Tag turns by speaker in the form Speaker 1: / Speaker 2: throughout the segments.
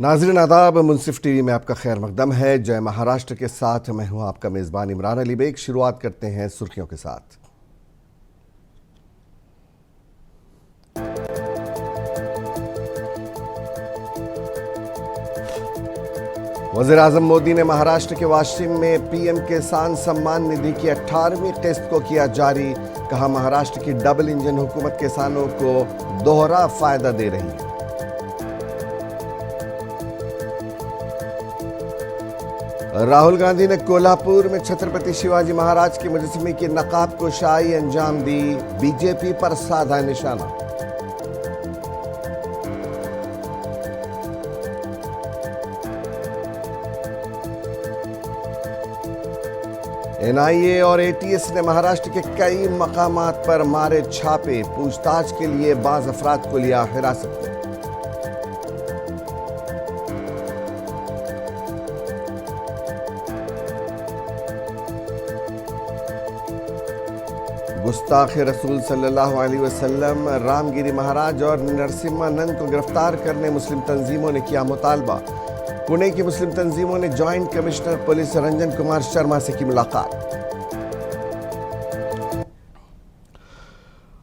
Speaker 1: नाज़रीन आदाब, मुंसिफ टीवी में आपका खैर मकदम है। जय महाराष्ट्र के साथ मैं हूं आपका मेज़बान इमरान अली बेग। शुरुआत करते हैं सुर्खियों के साथ। वज़ीर आज़म मोदी ने महाराष्ट्र के वाशिम में पीएम किसान सम्मान निधि की 18वीं किस्त को किया जारी। कहा, महाराष्ट्र की डबल इंजन हुकूमत किसानों को दोहरा फायदा दे रही है। राहुल गांधी ने कोल्हापुर में छत्रपति शिवाजी महाराज के मुजस्समे की नकाब कुशाई अंजाम दी। बीजेपी पर साधा निशाना। एनआईए और एटीएस ने महाराष्ट्र के कई मकामात पर मारे छापे। पूछताछ के लिए बाज अफराद को लिया हिरासत में। गुस्ताख रसूल सल्लल्लाहु अलैहि वसल्लम रामगिरी महाराज और नरसिम्हानंद को गिरफ्तार करने मुस्लिम तंजीमों ने किया मुतालबा। पुणे की मुस्लिम तंजीमों ने joint commissioner police Ranjan Kumar Sharma से की मुलाकात।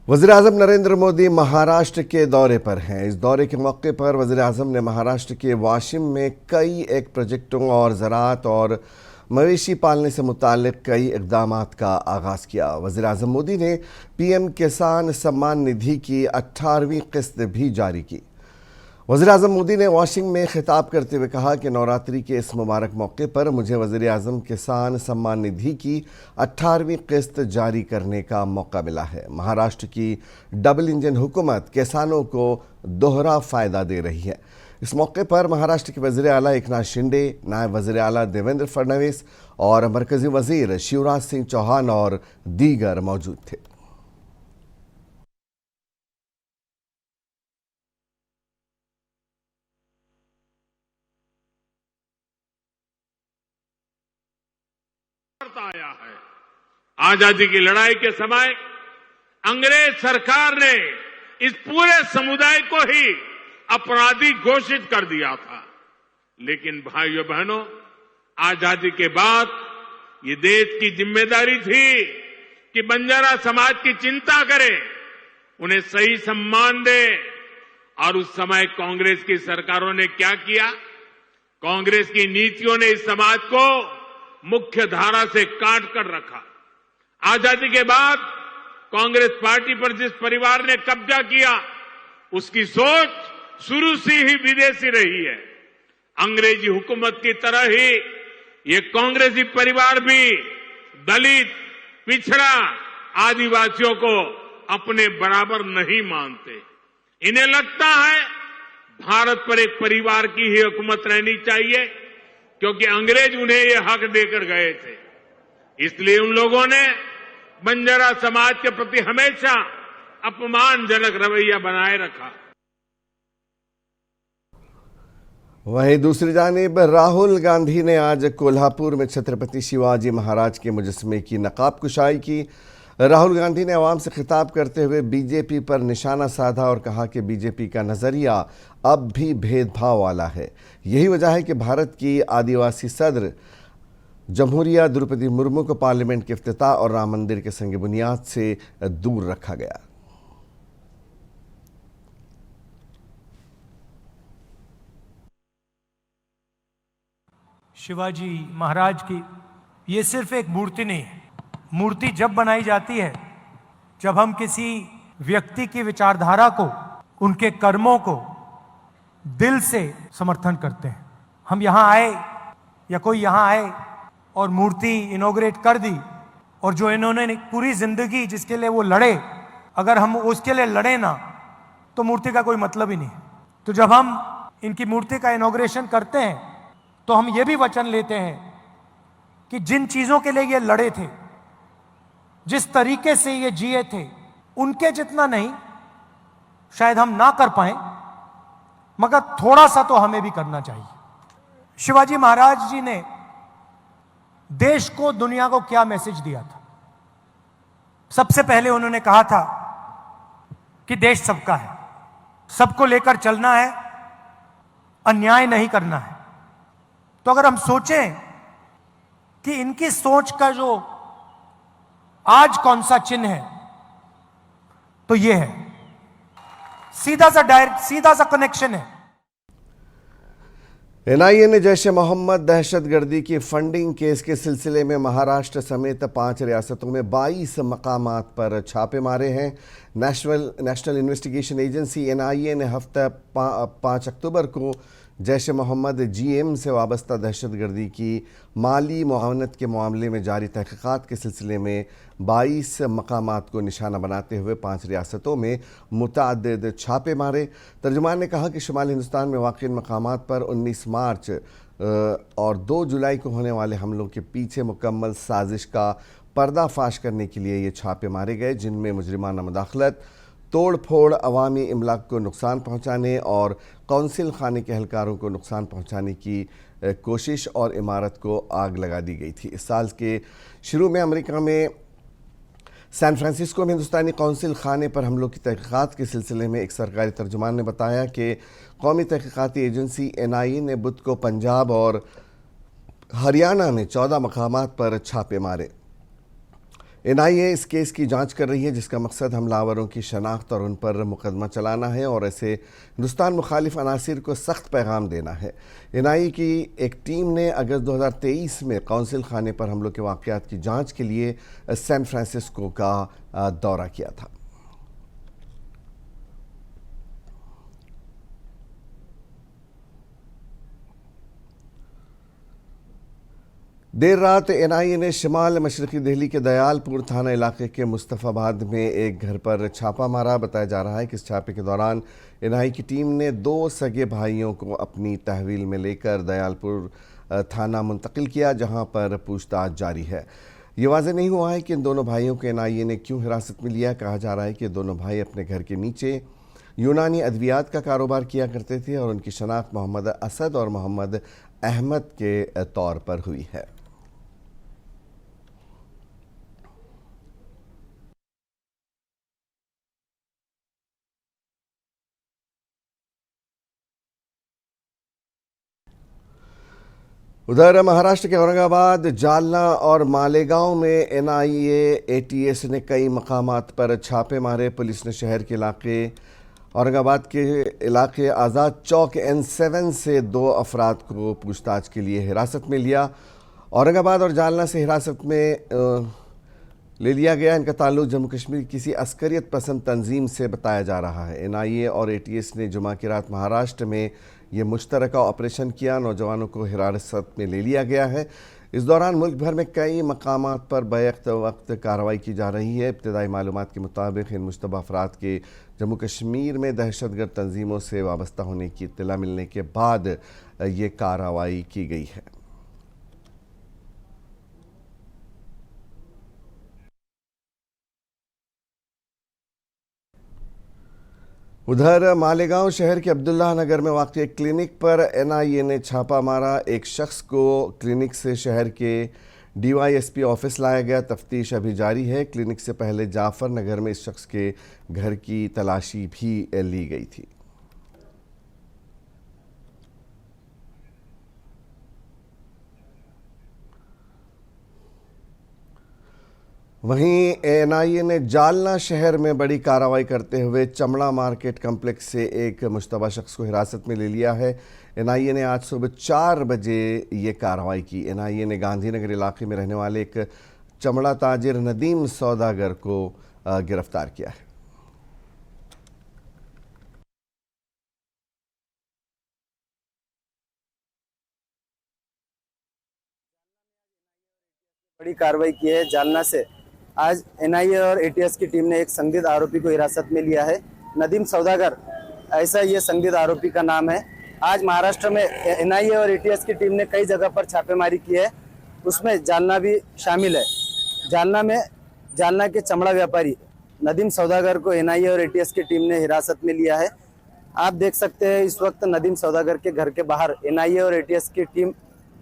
Speaker 1: वज़ीर आज़म नरेंद्र मोदी महाराष्ट्र के दौरे पर हैं। इस दौरे के मौके पर वज़ीर आज़म ने महाराष्ट्र के वाशिम में कई एक प्रोजेक्टों और ज़राअत और मवेशी पालने से मुताल्लिक़ कई इक़दामात का आगाज़ किया। वज़ीर आज़म मोदी ने पीएम किसान सम्मान निधि की 18वीं किस्त भी जारी की। वज़ीर आज़म मोदी ने वाशिंग में खिताब करते हुए कहा कि नवरात्रि के इस मुबारक मौके पर मुझे वज़ीर आज़म किसान सम्मान निधि की 18वीं किस्त जारी करने का मौका मिला है। महाराष्ट्र की डबल इंजन हुकूमत किसानों को दोहरा फ़ायदा दे रही है। इस मौके पर महाराष्ट्र के वज़ीर आला एकनाथ शिंदे, नायब वज़ीर आला देवेंद्र फडणवीस और मरकज़ी वज़ीर शिवराज सिंह चौहान और दीगर मौजूद थे।
Speaker 2: आया है। आजादी की लड़ाई के समय अंग्रेज सरकार ने इस पूरे समुदाय को ही अपराधी घोषित कर दिया था। लेकिन भाइयों बहनों, आजादी के बाद ये देश की जिम्मेदारी थी कि बंजारा समाज की चिंता करे, उन्हें सही सम्मान दे। और उस समय कांग्रेस की सरकारों ने क्या किया? कांग्रेस की नीतियों ने इस समाज को मुख्य धारा से काट कर रखा। आजादी के बाद कांग्रेस पार्टी पर जिस परिवार ने कब्जा किया, उसकी सोच शुरू से ही विदेशी रही है। अंग्रेजी हुकूमत की तरह ही ये कांग्रेसी परिवार भी दलित, पिछड़ा, आदिवासियों को अपने बराबर नहीं मानते। इन्हें लगता है भारत पर एक परिवार की ही हुकूमत रहनी चाहिए, क्योंकि अंग्रेज उन्हें ये हक देकर गए थे। इसलिए उन लोगों ने बंजारा समाज के प्रति हमेशा अपमानजनक रवैया बनाए रखा।
Speaker 1: वहीं दूसरी जानिब राहुल गांधी ने आज कोल्हापुर में छत्रपति शिवाजी महाराज के मुजस्समे की नकाब कुशाई की। राहुल गांधी ने अवाम से खिताब करते हुए बीजेपी पर निशाना साधा और कहा कि बीजेपी का नज़रिया अब भी भेदभाव वाला है। यही वजह है कि भारत की आदिवासी सदर जमहूरिया द्रौपदी मुर्मू को पार्लियामेंट के इफ्तिताह और राम मंदिर के संग बुनियाद से दूर रखा गया।
Speaker 3: शिवाजी महाराज की ये सिर्फ एक मूर्ति नहीं है। मूर्ति जब बनाई जाती है जब हम किसी व्यक्ति की विचारधारा को, उनके कर्मों को दिल से समर्थन करते हैं। हम यहाँ आए या कोई यहाँ आए और मूर्ति इनॉग्रेट कर दी, और जो इन्होंने पूरी जिंदगी जिसके लिए वो लड़े, अगर हम उसके लिए लड़े ना तो मूर्ति का कोई मतलब ही नहीं। तो जब हम इनकी मूर्ति का इनॉग्रेशन करते हैं तो हम ये भी वचन लेते हैं कि जिन चीजों के लिए ये लड़े थे, जिस तरीके से ये जिए थे, उनके जितना नहीं शायद हम ना कर पाए, मगर थोड़ा सा तो हमें भी करना चाहिए। शिवाजी महाराज जी ने देश को, दुनिया को क्या मैसेज दिया था? सबसे पहले उन्होंने कहा था कि देश सबका है, सबको लेकर चलना है, अन्याय नहीं करना है। तो अगर हम सोचें कि इनकी सोच का जो आज कौन सा चिन्ह है, तो ये है, सीधा सा कनेक्शन है।
Speaker 1: एनआईए ने जैश ए मोहम्मद दहशतगर्दी की फंडिंग केस के सिलसिले में महाराष्ट्र समेत 5 रियासतों में 22 मकामात पर छापे मारे हैं। नेशनल इन्वेस्टिगेशन एजेंसी एनआईए ने हफ्ता 5 अक्टूबर को जैश ए मोहम्मद जीएम से वाबस्ता दहशतगर्दी की माली मुआवनत के मामले में जारी तहकीकात के सिलसिले में 22 मकामात को निशाना बनाते हुए 5 रियासतों में मुतअद्दिद छापे मारे। तर्जुमान ने कहा कि शुमाली हिंदुस्तान में वाक़ इन मकामात पर 19 मार्च और 2 जुलाई को होने वाले हमलों के पीछे मुकम्मल साजिश का पर्दाफाश करने के लिए ये छापे मारे गए, जिनमें मुजरिमाना मुदाखलत, तोड़ फोड़, अवामी इमलाक को नुकसान पहुँचाने और कौंसिल खाने के एहलकारों को नुकसान पहुँचाने की कोशिश और इमारत को आग लगा दी गई थी। इस साल के शुरू में अमेरिका में सैन फ्रांसिस्को में हिंदुस्तानी कौंसिल खाने पर हमलों की तहकीकात के सिलसिले में एक सरकारी तर्जुमान ने बताया कि कौमी तहकीकाती एजेंसी एनआईए ने बुध को पंजाब और हरियाणा में 14 मकामात पर छापे मारे। एनआईए इस केस की जांच कर रही है, जिसका मकसद हमलावरों की शनाख्त और उन पर मुकदमा चलाना है और ऐसे हिंदुस्तान मुखालिफ अनासिर को सख्त पैगाम देना है। एनआईए की एक टीम ने अगस्त 2023 में कौंसिल खाने पर हमलों के वाक़यात की जांच के लिए सैन फ्रांसिस्को का दौरा किया था। देर रात एनआईए ने शिमाल मशरक़ी दिल्ली के दयालपुर थाना इलाके के मुस्तफ़ाबाद में एक घर पर छापा मारा। बताया जा रहा है कि इस छापे के दौरान एनआईए की टीम ने 2 सगे भाइयों को अपनी तहवील में लेकर दयालपुर थाना मुंतकिल किया, जहां पर पूछताछ जारी है। ये वाज़ेह नहीं हुआ है कि इन दोनों भाइयों को एनआईए ने क्यों हिरासत में लिया। कहा जा रहा है कि दोनों भाई अपने घर के नीचे यूनानी अद्वियात का कारोबार किया करते थे और उनकी शनाख्त मोहम्मद असद और मोहम्मद अहमद के तौर पर हुई है। उधर महाराष्ट्र के औरंगाबाद, जालना और मालेगांव में एनआईए एटीएस ने कई मकामात पर छापे मारे। पुलिस ने शहर के इलाके औरंगाबाद के इलाके आज़ाद चौक N7 से 2 अफराद को पूछताछ के लिए हिरासत में लिया। औरंगाबाद और जालना से हिरासत में ले लिया गया। इनका ताल्लुक जम्मू कश्मीर किसी अस्करियत पसंद तंजीम से बताया जा रहा है। एनआईए और एटीएस ने जुमा की रात महाराष्ट्र में ये मुश्तरका ऑपरेशन किया। नौजवानों को हिरासत में ले लिया गया है। इस दौरान मुल्क भर में कई मकामात पर बैक वक्त कार्रवाई की जा रही है। इब्तदाई मालूमात के मुताबिक इन मुश्तबा अफराद के जम्मू कश्मीर में दहशतगर्द तंजीमों से वाबस्ता होने की इत्तला मिलने के बाद ये कार्रवाई की गई है। उधर मालेगांव शहर के अब्दुल्ला नगर में वाक़ क्लिनिक पर एनआईए ने छापा मारा। एक शख्स को क्लिनिक से शहर के डीवाईएसपी ऑफिस लाया गया। तफ्तीश अभी जारी है। क्लिनिक से पहले जाफर नगर में इस शख्स के घर की तलाशी भी ली गई थी। वहीं एनआईए ने जालना शहर में बड़ी कार्रवाई करते हुए चमड़ा मार्केट कम्प्लेक्स से एक मुश्तबा शख्स को हिरासत में ले लिया है। एनआईए ने आज सुबह 4 बजे ये कार्रवाई की। एनआईए ने गांधीनगर इलाके में रहने वाले एक चमड़ा ताजिर नदीम सौदागर को गिरफ्तार किया है।
Speaker 4: बड़ी कार्रवाई की है। जालना से आज एनआईए और एटीएस की टीम ने एक संदिग्ध आरोपी को हिरासत में लिया है। नदीम सौदागर, ऐसा ये संदिग्ध आरोपी का नाम है। आज महाराष्ट्र में एनआईए और एटीएस की टीम ने कई जगह पर छापेमारी की है, उसमें जालना भी शामिल है। जालना के चमड़ा व्यापारी नदीम सौदागर को एनआईए और एटीएस की टीम ने हिरासत में लिया है। आप देख सकते हैं इस वक्त नदीम सौदागर के घर के बाहर एनआईए और एटीएस की टीम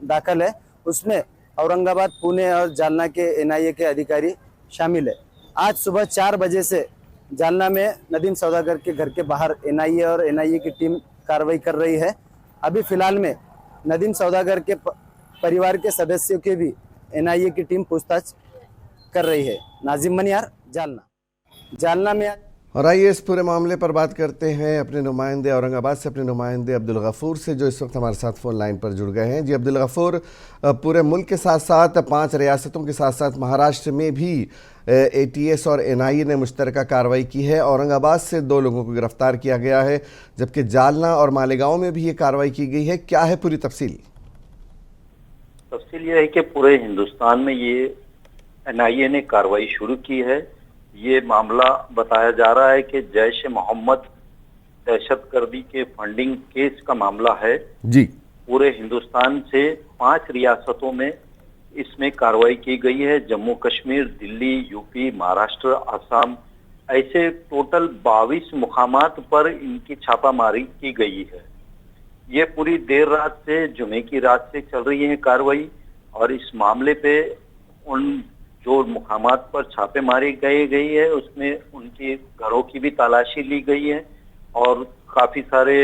Speaker 4: दाखिल है, उसमें औरंगाबाद, पुणे और जालना के एनआईए के अधिकारी शामिल है। आज सुबह 4 बजे से जालना में नदीम सौदागर के घर के बाहर एनआईए और एनआईए की टीम कार्रवाई कर रही है। अभी फिलहाल में नदीम सौदागर के परिवार के सदस्यों के भी एनआईए की टीम पूछताछ कर रही है। नाजिम मनियार, जालना में।
Speaker 1: और आइए इस पूरे मामले पर बात करते हैं अपने नुमाइंदे औरंगाबाद से, अपने नुमाइंदे अब्दुल गफूर से, जो इस वक्त हमारे साथ फ़ोन लाइन पर जुड़ गए हैं। जी अब्दुल गफूर, पूरे मुल्क के साथ साथ 5 रियासतों के साथ साथ महाराष्ट्र में भी एटीएस और एनआईए ने मुश्तरका कार्रवाई की है। औरंगाबाद से 2 लोगों को गिरफ्तार किया गया है, जबकि जालना और मालेगांव में भी ये कार्रवाई की गई है। क्या है पूरी तफसील?
Speaker 5: तफसील ये है कि पूरे हिंदुस्तान में ये एनआईए ने कार्रवाई शुरू की है। ये मामला बताया जा रहा है कि जैश ए मोहम्मद दहशतगर्दी के फंडिंग केस का मामला है
Speaker 1: जी।
Speaker 5: पूरे हिंदुस्तान से 5 रियासतों में इसमें कार्रवाई की गई है। जम्मू कश्मीर, दिल्ली, यूपी, महाराष्ट्र, असम, ऐसे टोटल 22 मुकामात पर इनकी छापामारी की गई है। ये पूरी देर रात से, जुमे की रात से चल रही है कार्रवाई। और इस मामले पे उन जो मुकामात पर छापेमारी गई है उसमें उनके घरों की भी तलाशी ली गई है और काफी सारे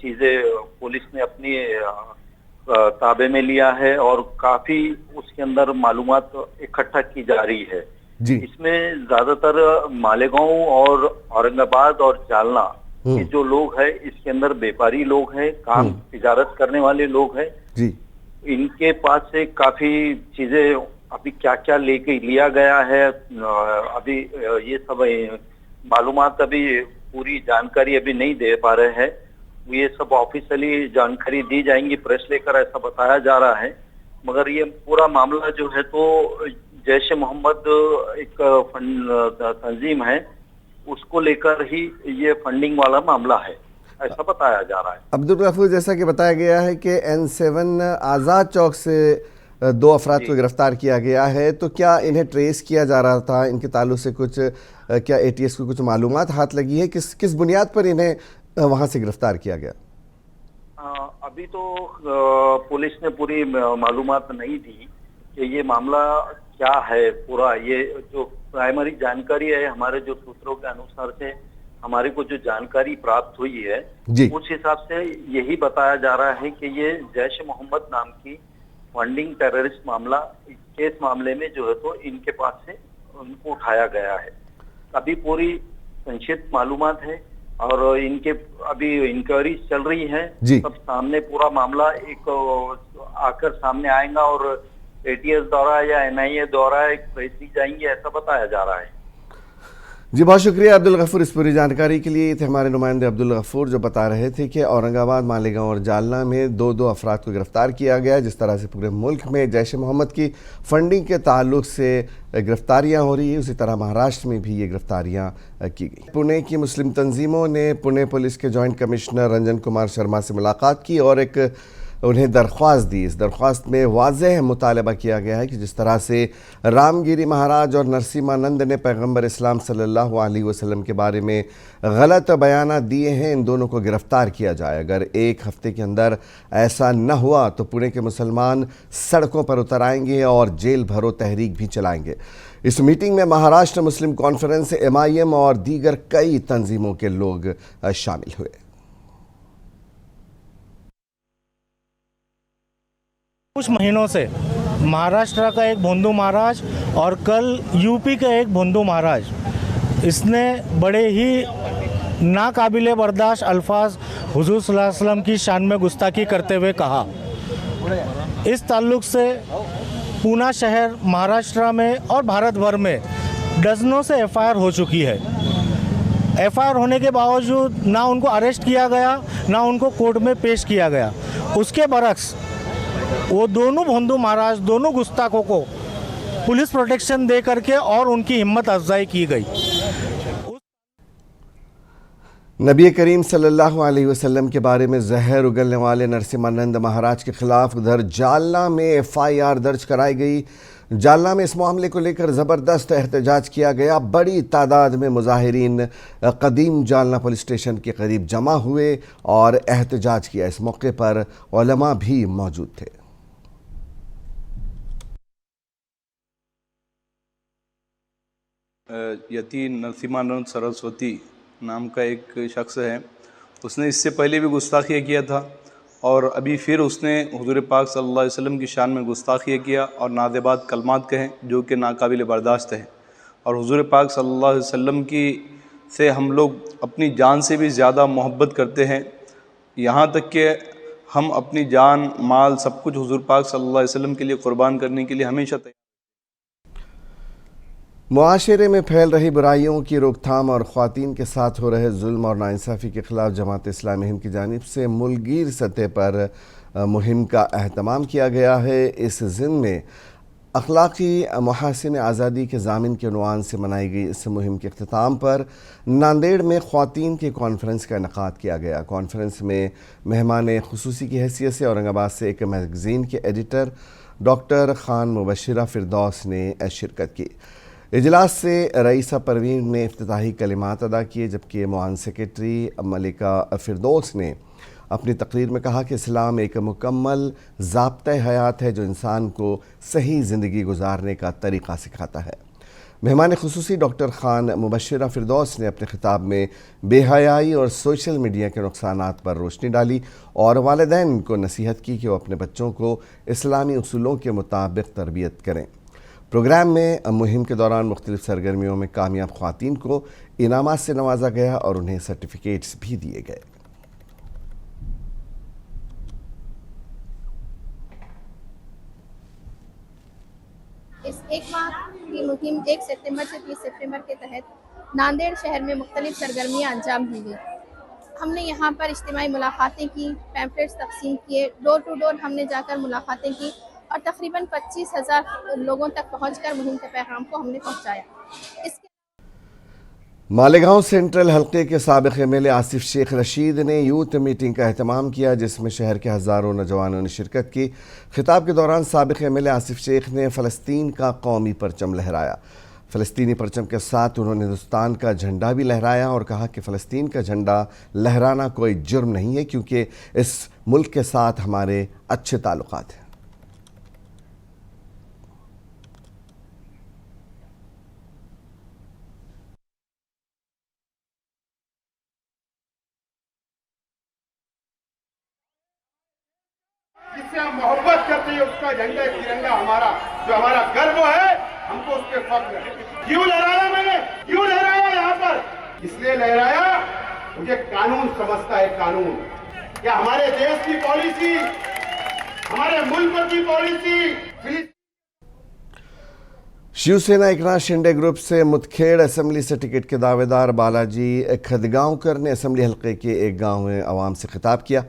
Speaker 5: चीजें पुलिस ने अपनी ताबे में लिया है और काफी उसके अंदर मालूमात इकट्ठा की जा रही है
Speaker 1: जी।
Speaker 5: इसमें ज्यादातर मालेगांव और औरंगाबाद और जालना के जो लोग हैं, इसके अंदर व्यापारी लोग हैं, काम तिजारत करने वाले लोग हैं
Speaker 1: जी।
Speaker 5: इनके पास से काफी चीजें अभी क्या क्या लेके लिया गया है, अभी ये सब मालूमात, अभी पूरी जानकारी अभी नहीं दे पा रहे हैं। ये सब ऑफिशियली जानकारी दी जाएंगी प्रेस लेकर, ऐसा बताया जा रहा है। मगर ये पूरा मामला जो है तो जैश ए मोहम्मद एक तंजीम है, उसको लेकर ही ये फंडिंग वाला मामला है, ऐसा बताया जा रहा है।
Speaker 1: अब्दुल गफूर, जैसा कि बताया गया है कि N7 आज़ाद चौक से 2 अफराद को गिरफ्तार किया गया है, तो क्या इन्हें ट्रेस किया जा रहा था? इनके ताल्लुक से कुछ क्या एटीएस को कुछ मालूमात हाथ लगी है? किस बुनियाद पर इन्हें वहां से गिरफ्तार किया गया?
Speaker 5: अभी तो पुलिस ने पूरी मालूमात नहीं दी कि ये मामला क्या है पूरा। ये जो प्राइमरी जानकारी है, हमारे जो सूत्रों के अनुसार से हमारे को जो जानकारी प्राप्त हुई है उस हिसाब से यही बताया जा रहा है कि ये जैश ए मोहम्मद नाम की फंडिंग टेररिस्ट मामला केस मामले में जो है तो इनके पास से उनको उठाया गया है। अभी पूरी संक्षिप्त मालूमात है और इनके अभी इंक्वायरी चल रही है। सब सामने पूरा मामला एक आकर सामने आएगा और एटीएस द्वारा या एनआईए द्वारा एक प्रेस दी जाएंगी, ऐसा बताया जा रहा है।
Speaker 1: जी, बहुत शुक्रिया अब्दुल गफूर इस पूरी जानकारी के लिए। ये थे हमारे नुमाइंदे अब्दुल गफूर, जो बता रहे थे कि औरंगाबाद, मालेगांव और जालना में 2 अफराद को गिरफ्तार किया गया। जिस तरह से पूरे मुल्क में जैश ए मोहम्मद की फंडिंग के ताल्लुक से गिरफ्तारियां हो रही है, उसी तरह महाराष्ट्र में भी ये गिरफ्तारियां की गई। पुणे की मुस्लिम तंजीमों ने पुणे पुलिस के जॉइंट कमिश्नर रंजन कुमार शर्मा से मुलाकात की और एक उन्हें दरख्वास्त दी। इस दरख्वास्त में वाज़ेह मुतालबा किया गया है कि जिस तरह से रामगिरी महाराज और नरसिम्हानंद ने पैगंबर इस्लाम सल्लल्लाहु अलैहि वसल्लम के बारे में गलत बयाना दिए हैं, इन दोनों को गिरफ्तार किया जाए। अगर 1 हफ्ते के अंदर ऐसा न हुआ तो पुणे के मुसलमान सड़कों पर उतर आएंगे और जेल भरो तहरीक भी चलाएंगे। इस मीटिंग में महाराष्ट्र मुस्लिम कॉन्फ्रेंस, MIM और दीगर कई तंजीमों के लोग शामिल हुए।
Speaker 6: कुछ महीनों से महाराष्ट्र का एक भोंदू महाराज और कल यूपी का एक भोंदू महाराज, इसने बड़े ही नाकाबिले बर्दाश्त अल्फाज हुजूर सल्लल्लाहु अलैहि वसल्लम की शान में गुस्ताखी करते हुए कहा। इस ताल्लुक से पूना शहर, महाराष्ट्र में और भारत भर में डजनों से FIR हो चुकी है। FIR होने के बावजूद ना उनको अरेस्ट किया गया, ना उनको कोर्ट में पेश किया गया। उसके बरक्स वो दोनों भोंदू महाराज, दोनों गुस्ताखों को पुलिस प्रोटेक्शन दे करके और उनकी हिम्मत अफजाई की गई।
Speaker 1: नबी करीम सल्लल्लाहु अलैहि वसल्लम के बारे में जहर उगलने वाले नरसिम्हानंद महाराज के खिलाफ उधर जालना में FIR दर्ज कराई गई। जालना में इस मामले को लेकर ज़बरदस्त एहतजाज किया गया। बड़ी तादाद में मुजाहिरीन कदीम जालना पुलिस स्टेशन के करीब जमा हुए और एहतजाज किया। इस मौके पर उलमा भी मौजूद थे।
Speaker 7: यति नरसिम्हानंद सरस्वती नाम का एक शख्स है, उसने इससे पहले भी गुस्ताखियाँ किया था और अभी फिर उसने हुज़ूर पाक सल्लल्लाहु अलैहि वसल्लम की शान में गुस्ताखी किया और नादेबाद कलमात कहें जो कि नाकाबिल बर्दाश्त हैं। और हुज़ूर पाक सल्लल्लाहु अलैहि वसल्लम की से हम लोग अपनी जान से भी ज़्यादा मोहब्बत करते हैं, यहाँ तक कि हम अपनी जान माल सब कुछ हुज़ूर पाक सल्लल्लाहु अलैहि वसल्लम के लिए क़ुरबान करने के लिए हमेशा तैयार।
Speaker 1: मुआशरे में फैल रही बुराइयों की रोकथाम और ख़वातीन के साथ हो रहे जुल्म और नाइंसाफ़ी के ख़िलाफ़ जमात इस्लामी हिंद की जानिब से मुल्कगीर सतह पर मुहिम का अहतमाम किया गया है। इस ज़िम्न में अखलाक़ी महासिन आज़ादी के ज़ामिन के उन्वान से मनाई गई इस मुहिम के अख्ताम पर नांदेड़ में ख़वातीन के कॉन्फ्रेंस का इनेकाद किया गया। कॉन्फ्रेंस में मेहमान खुसूसी की हैसियत से औरंगाबाद से एक मैगज़ीन के एडिटर डॉक्टर ख़ान मुबश्शिरा फ़िरदौस ने शिरकत की। इजलास से रईसा परवीन ने इफ्तिताही कलिमात अदा किए, जबकि मुआन सेक्रेटरी मलिका फ़िरदौस ने अपनी तकरीर में कहा कि इस्लाम एक मुकम्मल ज़ाब्ता हयात है जो इंसान को सही ज़िंदगी गुजारने का तरीक़ा सिखाता है। मेहमान खुसूसी डॉक्टर ख़ान मुबश्शिरा फ़िरदौस ने अपने ख़िताब में बेहयाई और सोशल मीडिया के नुकसानात पर रोशनी डाली और वालिदैन को नसीहत की कि वो अपने बच्चों को इस्लामी उसूलों के मुताबिक तरबियत करें। प्रोग्राम में मुहिम के दौरान मुख्तलिफ सरगर्मियों में कामयाब ख़वातीन को इनामात से नवाजा गया और उन्हें सर्टिफिकेट्स भी दिए गए।
Speaker 8: इस एक माह की मुहिम 1 सितंबर से 30 सितंबर के तहत नांदेड़ शहर में मुख्तलिफ सरगर्मियाँ अंजाम दी गई। हमने यहाँ पर इज्तिमाई मुलाकातें की, पैम्फलेट्स तकसीम किए, डोर टू डोर हमने जाकर मुलाकातें की और तकरीबन 25,000 लोगों तक पहुँचकर मुहिम के पैगाम को हमने पहुँचाया। इसके
Speaker 1: मालेगांव सेंट्रल हल्के के साबिक़ एमएलए आसिफ शेख रशीद ने यूथ मीटिंग का अहतमाम किया, जिसमें शहर के हज़ारों नौजवानों ने शिरकत की। खिताब के दौरान साबिक़ एमएलए आसिफ शेख ने फ़लस्तीन का कौमी परचम लहराया। फ़लस्तीनी परचम के साथ उन्होंने हिंदुस्तान का झंडा भी लहराया और कहा कि फ़लस्तीन का झंडा लहराना कोई जुर्म नहीं है, क्योंकि इस मुल्क के साथ हमारे अच्छे ताल्लुकात हैं।
Speaker 9: जिससे हम मोहब्बत करते हैं उसका झंडा तिरंगा हमारा जो हमारा गर्व है, हमको उस पर फख्र है। क्यों लहराया मैंने, क्यों लहराया यहाँ पर? इसलिए लहराया मुझे कानून समझता है। कानून क्या हमारे देश की पॉलिसी, हमारे मुल्क की पॉलिसी।
Speaker 1: शिवसेना एकनाथ शिंदे ग्रुप से मुदखेड़ असेंबली से टिकट के दावेदार बालाजी खदगांवकर ने असेंबली हल्के के एक गांव में आवाम से खिताब किया।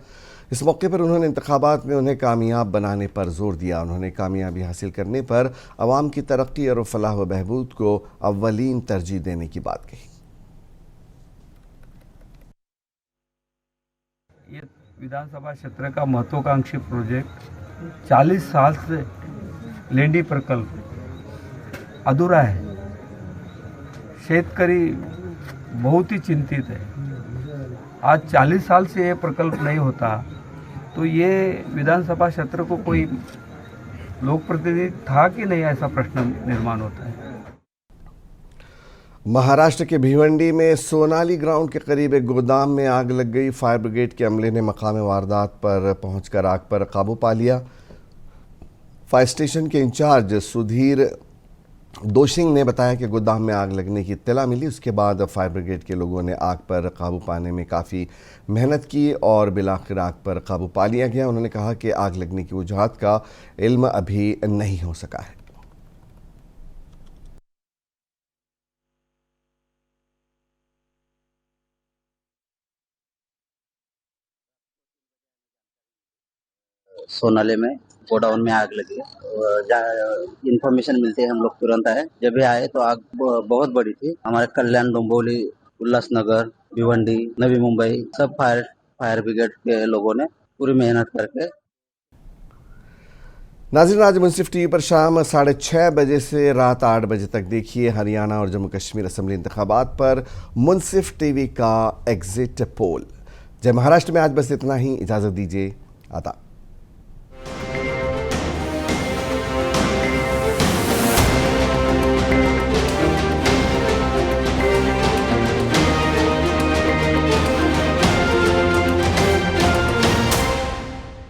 Speaker 1: इस मौके पर उन्होंने इंतखाबात में उन्हें कामयाब बनाने पर जोर दिया। उन्होंने कामयाबी हासिल करने पर आवाम की तरक्की और फलाह व बहबूद को अव्वलीन तरजीह देने की बात कही।
Speaker 10: ये विधानसभा क्षेत्र का महत्वाकांक्षी प्रोजेक्ट 40 साल से लेंडी प्रकल्प अधूरा है। शेतकरी बहुत ही चिंतित है। आज 40 साल से ये प्रकल्प नहीं होता तो ये विधानसभा क्षेत्र को कोई लोक प्रतिनिधि था कि नहीं, ऐसा प्रश्न निर्माण होता है।
Speaker 1: महाराष्ट्र के भिवंडी में सोनाली ग्राउंड के करीब एक गोदाम में आग लग गई। फायर ब्रिगेड के अमले ने मकाम वारदात पर पहुंचकर आग पर काबू पा लिया। फायर स्टेशन के इंचार्ज सुधीर दोशिंग ने बताया कि गोदाम में आग लगने की इत्तला मिली। उसके बाद फायर ब्रिगेड के लोगों ने आग पर काबू पाने में काफ़ी मेहनत की और बिलाखिर आग पर काबू पा लिया गया। उन्होंने कहा कि आग लगने की वजूहात का इल्म अभी नहीं हो सका है।
Speaker 11: सोनाले में गोडाउन में आग लगी। इंफॉर्मेशन मिलती है हम लोग तुरंत आए। जब भी आए तो आग बहुत बड़ी थी। हमारे कल्याण, डोंबोली, उल्लासनगर, भिवंडी, नवी मुंबई सब फायर ब्रिगेड के लोगों ने पूरी मेहनत करके।
Speaker 1: नाज़रीन, आज मुंसिफ टीवी पर शाम 6:30 बजे से रात 8 बजे तक देखिए हरियाणा और जम्मू कश्मीर असेंबली इंतखाबात पर मुंसिफ टीवी का एग्जिट पोल। जय महाराष्ट्र में आज बस इतना ही। इजाज़त दीजिए। आदाब।